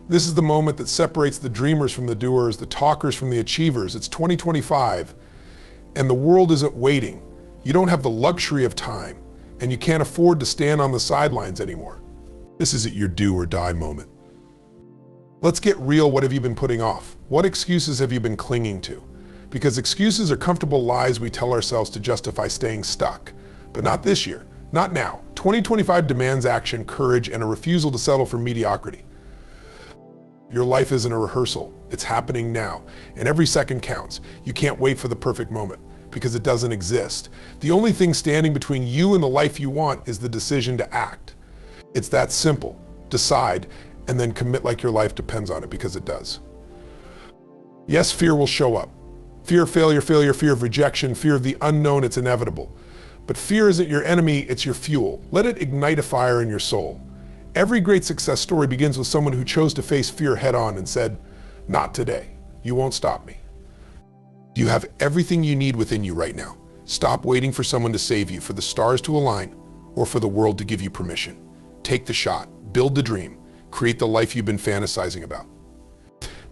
This is the moment that separates the dreamers from the doers, the talkers from the achievers. It's 2025, and the world isn't waiting. You don't have the luxury of time, and you can't afford to stand on the sidelines anymore. This is your do or die moment. Let's get real. What have you been putting off? What excuses have you been clinging to? Because excuses are comfortable lies we tell ourselves to justify staying stuck. But not this year, not now. 2025 demands action, courage, and a refusal to settle for mediocrity. Your life isn't a rehearsal. It's happening now, and every second counts. You can't wait for the perfect moment, because it doesn't exist. The only thing standing between you and the life you want is the decision to act. It's that simple. Decide, and then commit like your life depends on it, because it does. Yes, fear will show up. Fear of failure, fear of rejection, fear of the unknown, it's inevitable. But fear isn't your enemy, it's your fuel. Let it ignite a fire in your soul. Every great success story begins with someone who chose to face fear head on and said, "Not today. You won't stop me." You have everything you need within you right now. Stop waiting for someone to save you, for the stars to align, or for the world to give you permission. Take the shot, build the dream, create the life you've been fantasizing about.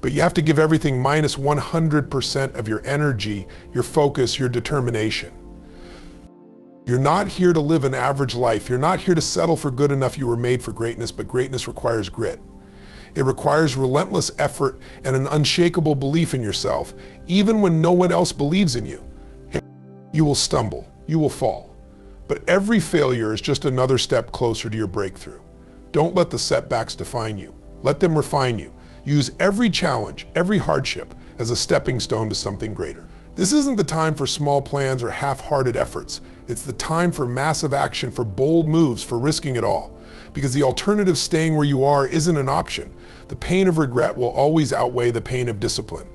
But you have to give everything minus 100% of your energy, your focus, your determination. You're not here to live an average life. You're not here to settle for good enough. You were made for greatness, but greatness requires grit. It requires relentless effort and an unshakable belief in yourself, even when no one else believes in you. You will stumble, you will fall, but every failure is just another step closer to your breakthrough. Don't let the setbacks define you. Let them refine you. Use every challenge, every hardship as a stepping stone to something greater. This isn't the time for small plans or half-hearted efforts. It's the time for massive action, for bold moves, for risking it all. Because the alternative, staying where you are, isn't an option. The pain of regret will always outweigh the pain of discipline.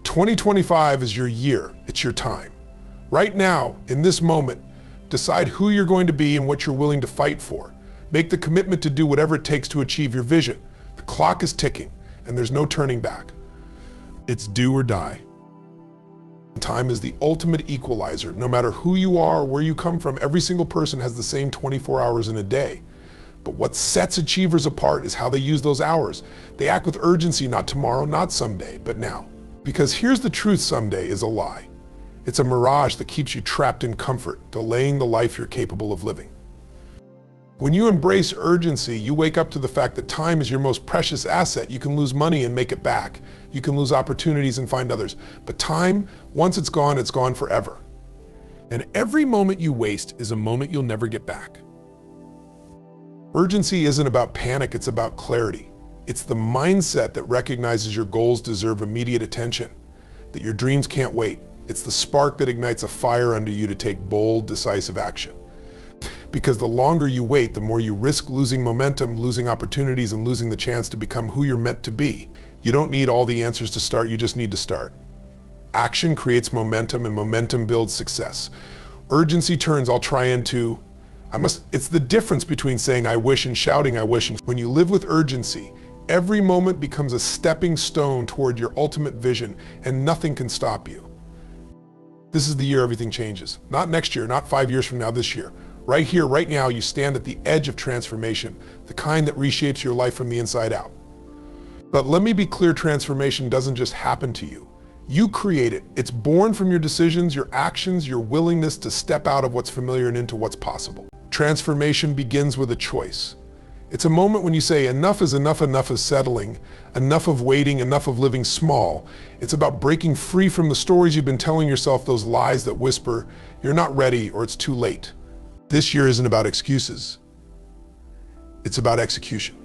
2025 is your year. It's your time. Right now, in this moment, decide who you're going to be and what you're willing to fight for. Make the commitment to do whatever it takes to achieve your vision. The clock is ticking, and there's no turning back. It's do or die. Time is the ultimate equalizer. No matter who you are or where you come from, every single person has the same 24 hours in a day. But what sets achievers apart is how they use those hours. They act with urgency, not tomorrow, not someday, but now. Because here's the truth: someday is a lie. It's a mirage that keeps you trapped in comfort, delaying the life you're capable of living. When you embrace urgency, you wake up to the fact that time is your most precious asset. You can lose money and make it back. You can lose opportunities and find others. But time, once it's gone forever. And every moment you waste is a moment you'll never get back. Urgency isn't about panic, it's about clarity. It's the mindset that recognizes your goals deserve immediate attention, that your dreams can't wait. It's the spark that ignites a fire under you to take bold, decisive action. Because the longer you wait, the more you risk losing momentum, losing opportunities, and losing the chance to become who you're meant to be. You don't need all the answers to start, you just need to start. Action creates momentum, and momentum builds success. Urgency turns "I'll try" into It's the difference between saying "I wish" and shouting "I wish." When you live with urgency, every moment becomes a stepping stone toward your ultimate vision, and nothing can stop you. This is the year everything changes. Not next year, not 5 years from now, this year. Right here, right now, you stand at the edge of transformation, the kind that reshapes your life from the inside out. But let me be clear, transformation doesn't just happen to you. You create it. It's born from your decisions, your actions, your willingness to step out of what's familiar and into what's possible. Transformation begins with a choice. It's a moment when you say, enough is enough, enough is settling, enough of waiting, enough of living small. It's about breaking free from the stories you've been telling yourself, those lies that whisper, you're not ready or it's too late. This year isn't about excuses. It's about execution.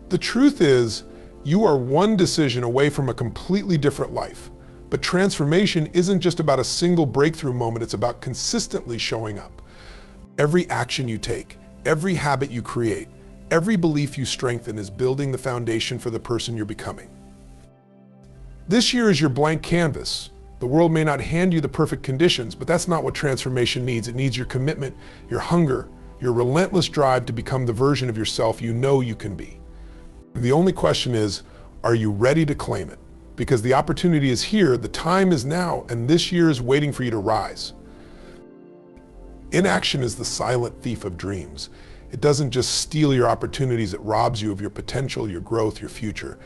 The truth is, you are one decision away from a completely different life. But transformation isn't just about a single breakthrough moment, it's about consistently showing up. Every action you take, every habit you create, every belief you strengthen is building the foundation for the person you're becoming. This year is your blank canvas. The world may not hand you the perfect conditions, but that's not what transformation needs. It needs your commitment, your hunger, your relentless drive to become the version of yourself you know you can be. The only question is, are you ready to claim it? Because the opportunity is here, the time is now, and this year is waiting for you to rise. Inaction is the silent thief of dreams. It doesn't just steal your opportunities, it robs you of your potential, your growth, your future.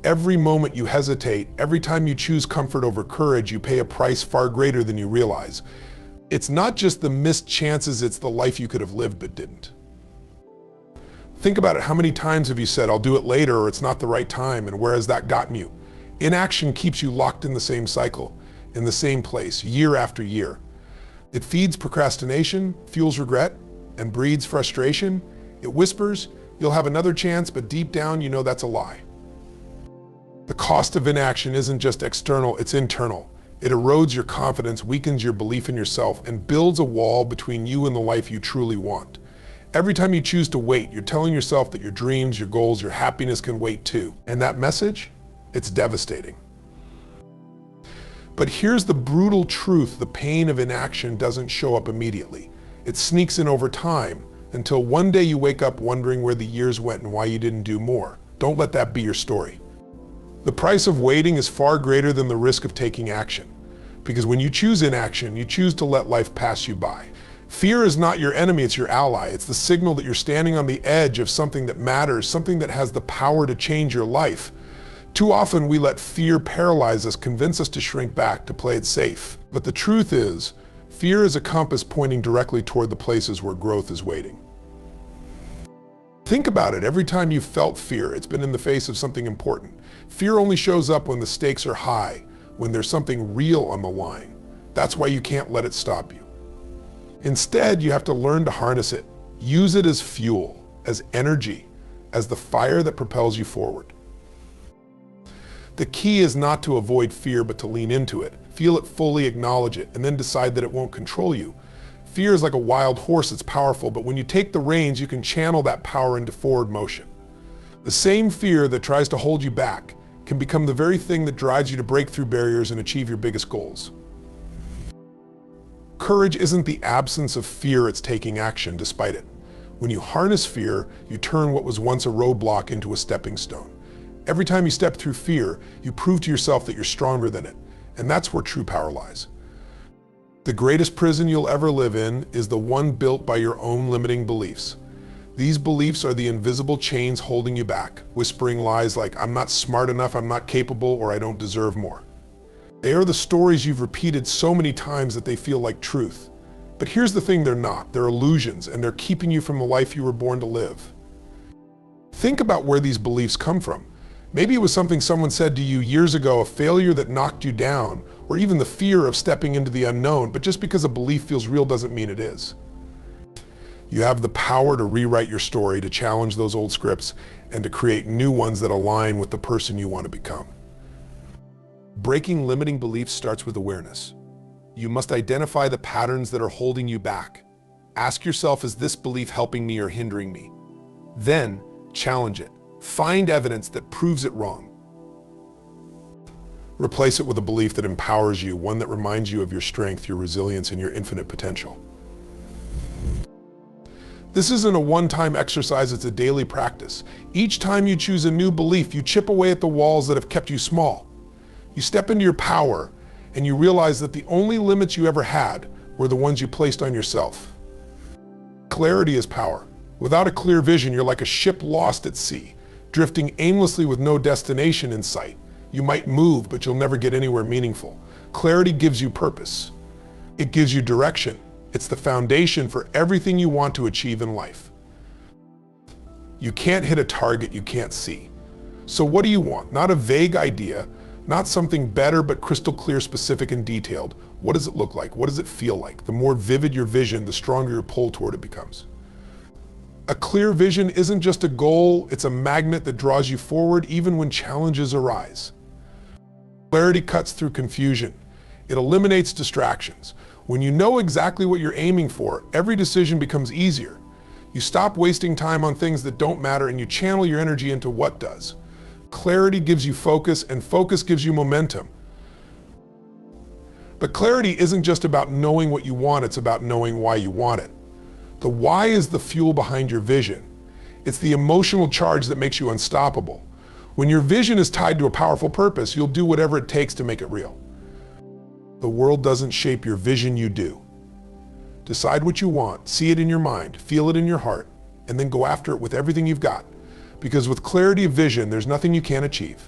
Every moment you hesitate, every time you choose comfort over courage, you pay a price far greater than you realize. It's not just the missed chances, it's the life you could have lived but didn't. Think about it. How many times have you said, I'll do it later, or it's not the right time, and where has that gotten you? Inaction keeps you locked in the same cycle, in the same place, year after year. It feeds procrastination, fuels regret, and breeds frustration. It whispers, you'll have another chance, but deep down you know that's a lie. The cost of inaction isn't just external, it's internal. It erodes your confidence, weakens your belief in yourself, and builds a wall between you and the life you truly want. Every time you choose to wait, you're telling yourself that your dreams, your goals, your happiness can wait too. And that message, it's devastating. But here's the brutal truth: the pain of inaction doesn't show up immediately. It sneaks in over time, until one day you wake up wondering where the years went and why you didn't do more. Don't let that be your story. The price of waiting is far greater than the risk of taking action. Because when you choose inaction, you choose to let life pass you by. Fear is not your enemy, it's your ally. It's the signal that you're standing on the edge of something that matters, something that has the power to change your life. Too often we let fear paralyze us, convince us to shrink back, to play it safe. But the truth is, fear is a compass pointing directly toward the places where growth is waiting. Think about it. Every time you've felt fear, it's been in the face of something important. Fear only shows up when the stakes are high, when there's something real on the line. That's why you can't let it stop you. Instead, you have to learn to harness it. Use it as fuel, as energy, as the fire that propels you forward. The key is not to avoid fear, but to lean into it. Feel it fully, acknowledge it, and then decide that it won't control you. Fear is like a wild horse. It's powerful, but when you take the reins, you can channel that power into forward motion. The same fear that tries to hold you back can become the very thing that drives you to break through barriers and achieve your biggest goals. Courage isn't the absence of fear, it's taking action despite it. When you harness fear, you turn what was once a roadblock into a stepping stone. Every time you step through fear, you prove to yourself that you're stronger than it, and that's where true power lies. The greatest prison you'll ever live in is the one built by your own limiting beliefs. These beliefs are the invisible chains holding you back, whispering lies like, I'm not smart enough, I'm not capable, or I don't deserve more. They are the stories you've repeated so many times that they feel like truth. But here's the thing, they're not. They're illusions, and they're keeping you from the life you were born to live. Think about where these beliefs come from. Maybe it was something someone said to you years ago, a failure that knocked you down, or even the fear of stepping into the unknown. But just because a belief feels real doesn't mean it is. You have the power to rewrite your story, to challenge those old scripts, and to create new ones that align with the person you want to become. Breaking limiting beliefs starts with awareness. You must identify the patterns that are holding you back. Ask yourself, is this belief helping me or hindering me? Then, challenge it. Find evidence that proves it wrong. Replace it with a belief that empowers you, one that reminds you of your strength, your resilience, and your infinite potential. This isn't a one-time exercise, it's a daily practice. Each time you choose a new belief, you chip away at the walls that have kept you small. You step into your power, and you realize that the only limits you ever had were the ones you placed on yourself. Clarity is power. Without a clear vision, you're like a ship lost at sea, drifting aimlessly with no destination in sight. You might move, but you'll never get anywhere meaningful. Clarity gives you purpose. It gives you direction. It's the foundation for everything you want to achieve in life. You can't hit a target you can't see. So what do you want? Not a vague idea, not something better, but crystal clear, specific, and detailed. What does it look like? What does it feel like? The more vivid your vision, the stronger your pull toward it becomes. A clear vision isn't just a goal, it's a magnet that draws you forward even when challenges arise. Clarity cuts through confusion. It eliminates distractions. When you know exactly what you're aiming for, every decision becomes easier. You stop wasting time on things that don't matter and you channel your energy into what does. Clarity gives you focus, and focus gives you momentum. But clarity isn't just about knowing what you want, it's about knowing why you want it. The why is the fuel behind your vision. It's the emotional charge that makes you unstoppable. When your vision is tied to a powerful purpose, you'll do whatever it takes to make it real. The world doesn't shape your vision, you do. Decide what you want, see it in your mind, feel it in your heart, and then go after it with everything you've got. Because with clarity of vision, there's nothing you can't achieve.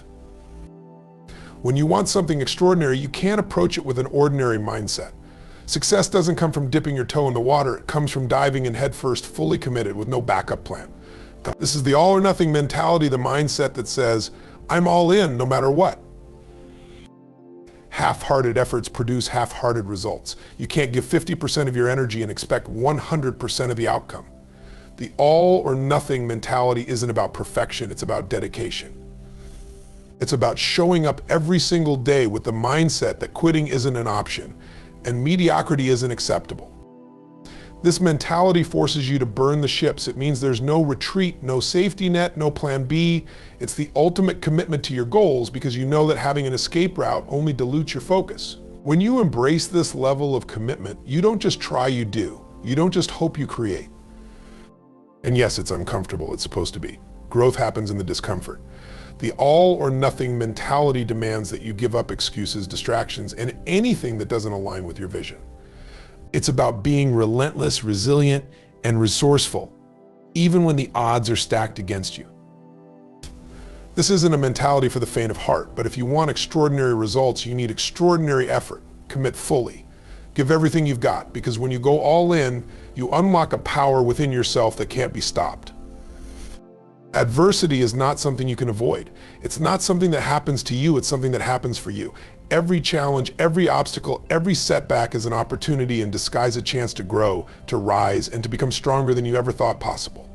When you want something extraordinary, you can't approach it with an ordinary mindset. Success doesn't come from dipping your toe in the water. It comes from diving in headfirst, fully committed with no backup plan. This is the all or nothing mentality, the mindset that says, I'm all in no matter what. Half-hearted efforts produce half-hearted results. You can't give 50% of your energy and expect 100% of the outcome. The all or nothing mentality isn't about perfection, it's about dedication. It's about showing up every single day with the mindset that quitting isn't an option and mediocrity isn't acceptable. This mentality forces you to burn the ships. It means there's no retreat, no safety net, no plan B. It's the ultimate commitment to your goals because you know that having an escape route only dilutes your focus. When you embrace this level of commitment, you don't just try, you do. You don't just hope, you create. And yes, it's uncomfortable, it's supposed to be. Growth happens in the discomfort. The all or nothing mentality demands that you give up excuses, distractions, and anything that doesn't align with your vision. It's about being relentless, resilient, and resourceful, even when the odds are stacked against you. This isn't a mentality for the faint of heart, but if you want extraordinary results, you need extraordinary effort. Commit fully. Give everything you've got, because when you go all in, you unlock a power within yourself that can't be stopped. Adversity is not something you can avoid. It's not something that happens to you, it's something that happens for you. Every challenge, every obstacle, every setback is an opportunity in disguise, a chance to grow, to rise, and to become stronger than you ever thought possible.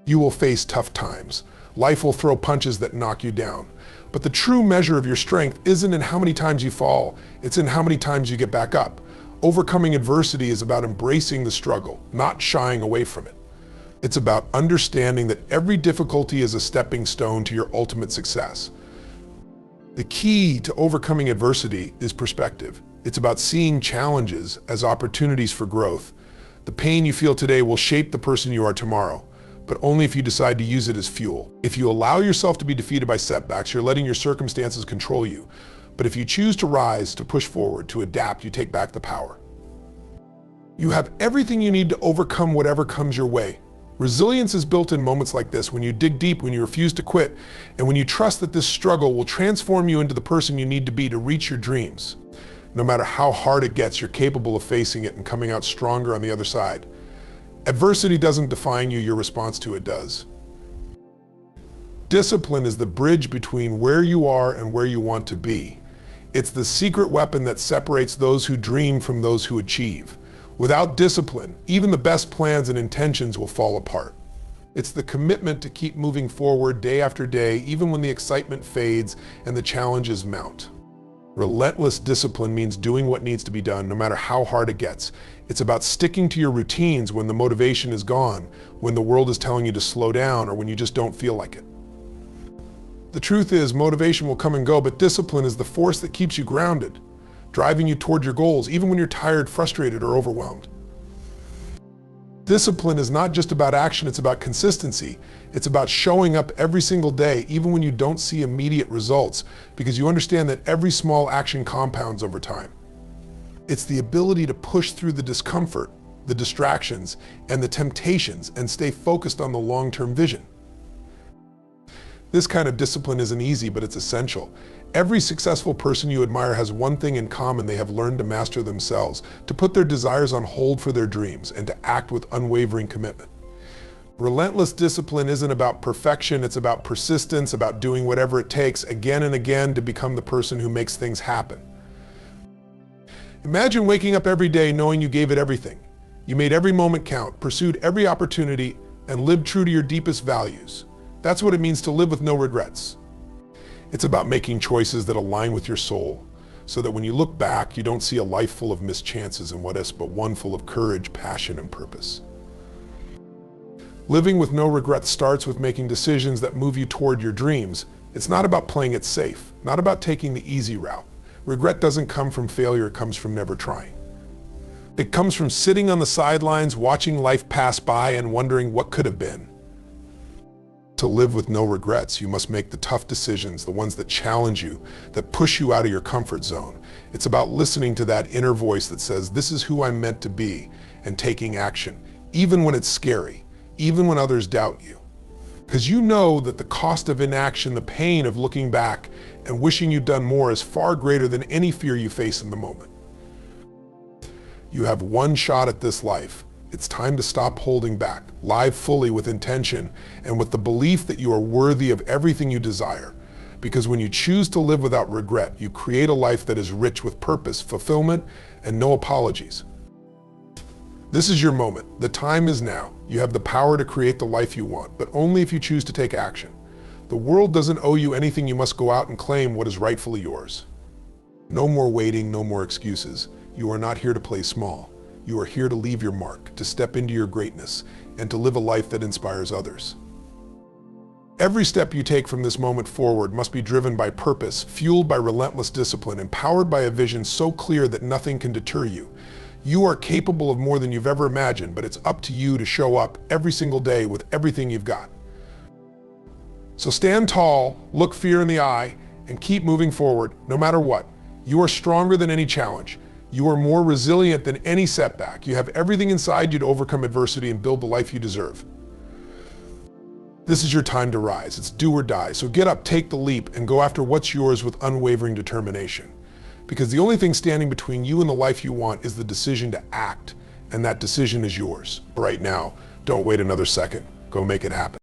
You will face tough times. Life will throw punches that knock you down. But the true measure of your strength isn't in how many times you fall, it's in how many times you get back up. Overcoming adversity is about embracing the struggle, not shying away from it. It's about understanding that every difficulty is a stepping stone to your ultimate success. The key to overcoming adversity is perspective. It's about seeing challenges as opportunities for growth. The pain you feel today will shape the person you are tomorrow, but only if you decide to use it as fuel. If you allow yourself to be defeated by setbacks, you're letting your circumstances control you. But if you choose to rise, to push forward, to adapt, you take back the power. You have everything you need to overcome whatever comes your way. Resilience is built in moments like this, when you dig deep, when you refuse to quit, and when you trust that this struggle will transform you into the person you need to be to reach your dreams. No matter how hard it gets, you're capable of facing it and coming out stronger on the other side. Adversity doesn't define you, your response to it does. Discipline is the bridge between where you are and where you want to be. It's the secret weapon that separates those who dream from those who achieve. Without discipline, even the best plans and intentions will fall apart. It's the commitment to keep moving forward day after day, even when the excitement fades and the challenges mount. Relentless discipline means doing what needs to be done, no matter how hard it gets. It's about sticking to your routines when the motivation is gone, when the world is telling you to slow down, or when you just don't feel like it. The truth is, motivation will come and go, but discipline is the force that keeps you grounded, driving you toward your goals, even when you're tired, frustrated, or overwhelmed. Discipline is not just about action, it's about consistency. It's about showing up every single day, even when you don't see immediate results, because you understand that every small action compounds over time. It's the ability to push through the discomfort, the distractions, and the temptations, and stay focused on the long-term vision. This kind of discipline isn't easy, but it's essential. Every successful person you admire has one thing in common: they have learned to master themselves, to put their desires on hold for their dreams, and to act with unwavering commitment. Relentless discipline isn't about perfection, it's about persistence, about doing whatever it takes again and again to become the person who makes things happen. Imagine waking up every day knowing you gave it everything. You made every moment count, pursued every opportunity, and lived true to your deepest values. That's what it means to live with no regrets. It's about making choices that align with your soul, so that when you look back, you don't see a life full of missed chances and what ifs, but one full of courage, passion, and purpose. Living with no regrets starts with making decisions that move you toward your dreams. It's not about playing it safe, not about taking the easy route. Regret doesn't come from failure, it comes from never trying. It comes from sitting on the sidelines, watching life pass by and wondering what could have been. To live with no regrets, you must make the tough decisions, the ones that challenge you, that push you out of your comfort zone. It's about listening to that inner voice that says, this is who I'm meant to be, and taking action, even when it's scary, even when others doubt you. Because you know that the cost of inaction, the pain of looking back and wishing you'd done more, is far greater than any fear you face in the moment. You have one shot at this life. It's time to stop holding back, live fully with intention and with the belief that you are worthy of everything you desire. Because when you choose to live without regret, you create a life that is rich with purpose, fulfillment, and no apologies. This is your moment. The time is now. You have the power to create the life you want, but only if you choose to take action. The world doesn't owe you anything. You must go out and claim what is rightfully yours. No more waiting, no more excuses. You are not here to play small. You are here to leave your mark, to step into your greatness, and to live a life that inspires others. Every step you take from this moment forward must be driven by purpose, fueled by relentless discipline, empowered by a vision so clear that nothing can deter you. You are capable of more than you've ever imagined, but it's up to you to show up every single day with everything you've got. So stand tall, look fear in the eye, and keep moving forward, no matter what. You are stronger than any challenge. You are more resilient than any setback. You have everything inside you to overcome adversity and build the life you deserve. This is your time to rise. It's do or die. So get up, take the leap, and go after what's yours with unwavering determination. Because the only thing standing between you and the life you want is the decision to act, and that decision is yours. Right now, don't wait another second. Go make it happen.